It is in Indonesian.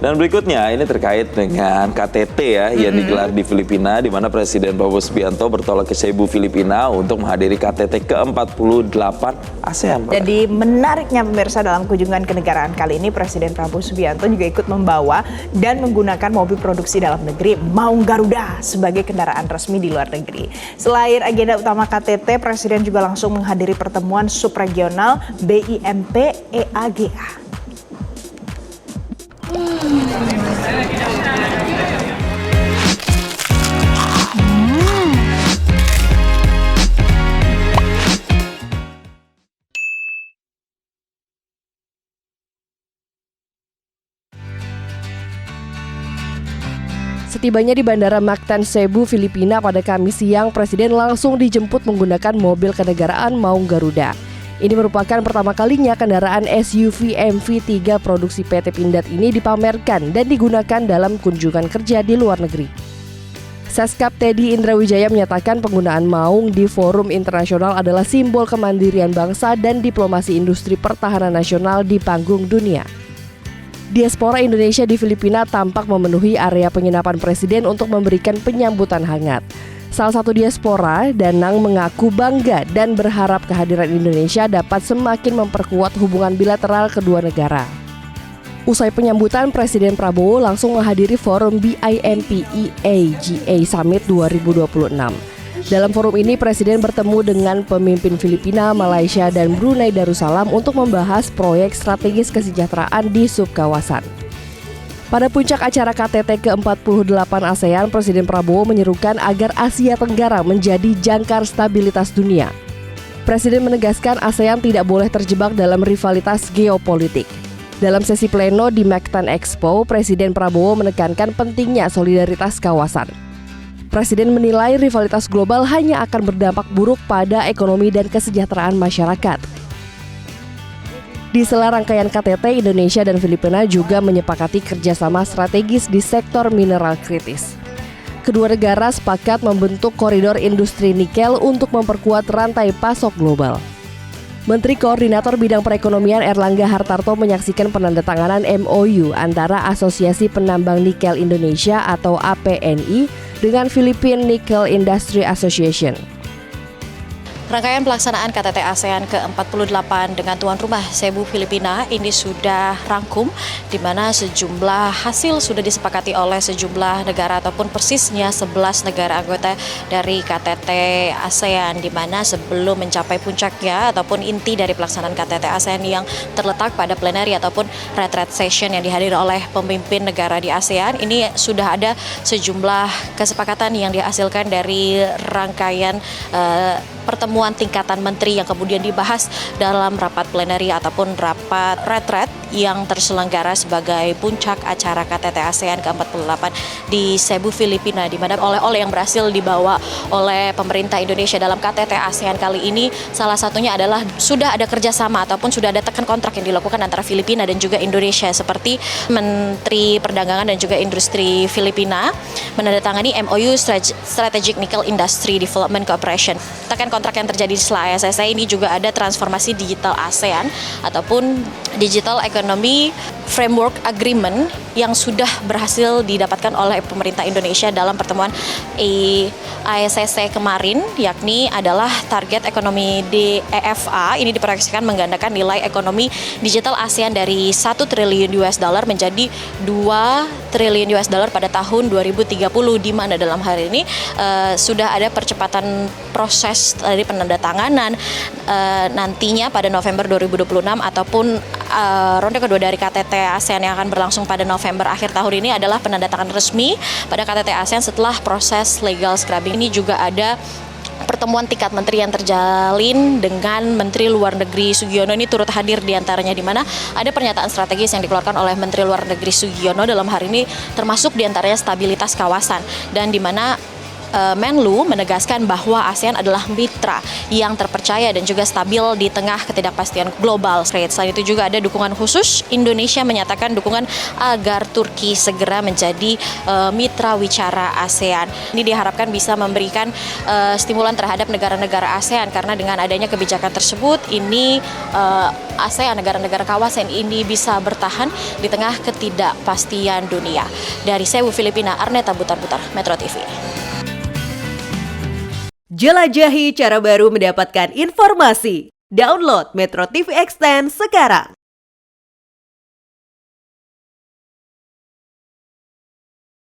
Dan berikutnya ini terkait dengan KTT ya yang digelar di Filipina, di mana Presiden Prabowo Subianto bertolak ke Cebu, Filipina untuk menghadiri KTT ke-48 ASEAN. Jadi menariknya pemirsa, dalam kunjungan kenegaraan kali ini Presiden Prabowo Subianto juga ikut membawa dan menggunakan mobil produksi dalam negeri Maung Garuda sebagai kendaraan resmi di luar negeri. Selain agenda utama KTT, Presiden juga langsung menghadiri pertemuan subregional BIMP EAGA. Setibanya di Bandara Mactan, Cebu, Filipina pada Kamis siang, Presiden langsung dijemput menggunakan mobil kenegaraan Maung Garuda. Ini merupakan pertama kalinya kendaraan SUV MV3 produksi PT Pindad ini dipamerkan dan digunakan dalam kunjungan kerja di luar negeri. Seskap Teddy Indrawijaya menyatakan penggunaan Maung di forum internasional adalah simbol kemandirian bangsa dan diplomasi industri pertahanan nasional di panggung dunia. Diaspora Indonesia di Filipina tampak memenuhi area penginapan Presiden untuk memberikan penyambutan hangat. Salah satu diaspora, Danang, mengaku bangga dan berharap kehadiran Indonesia dapat semakin memperkuat hubungan bilateral kedua negara. Usai penyambutan, Presiden Prabowo langsung menghadiri forum BIMP EAGA Summit 2026. Dalam forum ini, Presiden bertemu dengan pemimpin Filipina, Malaysia, dan Brunei Darussalam untuk membahas proyek strategis kesejahteraan di subkawasan. Pada puncak acara KTT ke-48 ASEAN, Presiden Prabowo menyerukan agar Asia Tenggara menjadi jangkar stabilitas dunia. Presiden menegaskan ASEAN tidak boleh terjebak dalam rivalitas geopolitik. Dalam sesi pleno di Mactan Expo, Presiden Prabowo menekankan pentingnya solidaritas kawasan. Presiden menilai rivalitas global hanya akan berdampak buruk pada ekonomi dan kesejahteraan masyarakat. Di sela rangkaian KTT, Indonesia dan Filipina juga menyepakati kerjasama strategis di sektor mineral kritis. Kedua negara sepakat membentuk koridor industri nikel untuk memperkuat rantai pasok global. Menteri Koordinator Bidang Perekonomian Erlangga Hartarto menyaksikan penandatanganan MOU antara Asosiasi Penambang Nikel Indonesia atau APNI dengan Philippine Nickel Industry Association. Rangkaian pelaksanaan KTT ASEAN ke-48 dengan tuan rumah Cebu, Filipina ini sudah rangkum, di mana sejumlah hasil sudah disepakati oleh sejumlah negara ataupun persisnya 11 negara anggota dari KTT ASEAN, di mana sebelum mencapai puncaknya ataupun inti dari pelaksanaan KTT ASEAN yang terletak pada plenary ataupun retreat session yang dihadiri oleh pemimpin negara di ASEAN, ini sudah ada sejumlah kesepakatan yang dihasilkan dari rangkaian pertemuan tingkatan menteri yang kemudian dibahas dalam rapat plenary ataupun rapat retret yang terselenggara sebagai puncak acara KTT ASEAN ke-48 di Cebu, Filipina, di mana oleh-oleh yang berhasil dibawa oleh pemerintah Indonesia dalam KTT ASEAN kali ini salah satunya adalah sudah ada kerjasama ataupun sudah ada tekan kontrak yang dilakukan antara Filipina dan juga Indonesia, seperti Menteri Perdagangan dan juga Industri Filipina menandatangani MOU Strategic Nickel Industry Development Cooperation. Tekan kontrak yang terjadi setelah ASEAN ini juga ada transformasi digital ASEAN ataupun Digital Economy Framework Agreement yang sudah berhasil didapatkan oleh pemerintah Indonesia dalam pertemuan ASEC kemarin, yakni adalah target ekonomi di EFA ini diproyeksikan menggandakan nilai ekonomi digital ASEAN dari 1 triliun US dollar menjadi 2 triliun US dollar pada tahun 2030, di mana dalam hal ini sudah ada percepatan proses dari penandatanganan nantinya pada November 2026 ataupun ronde kedua dari KTT ASEAN yang akan berlangsung pada November akhir tahun ini adalah penandatanganan resmi pada KTT ASEAN setelah proses legal scrubbing. Ini juga ada pertemuan tingkat menteri yang terjalin dengan Menteri Luar Negeri Sugiono, ini turut hadir diantaranya, di mana ada pernyataan strategis yang dikeluarkan oleh Menteri Luar Negeri Sugiono dalam hari ini, termasuk diantaranya stabilitas kawasan, dan di mana Menlu menegaskan bahwa ASEAN adalah mitra yang terpercaya dan juga stabil di tengah ketidakpastian global. Selain itu juga ada dukungan khusus. Indonesia menyatakan dukungan agar Turki segera menjadi mitra wicara ASEAN. Ini diharapkan bisa memberikan stimulan terhadap negara-negara ASEAN karena dengan adanya kebijakan tersebut ini ASEAN, negara-negara kawasan ini bisa bertahan di tengah ketidakpastian dunia. Dari Cebu, Filipina, Arneta Butar-Butar, Metro TV. Jelajahi cara baru mendapatkan informasi. Download Metro TV Extend sekarang.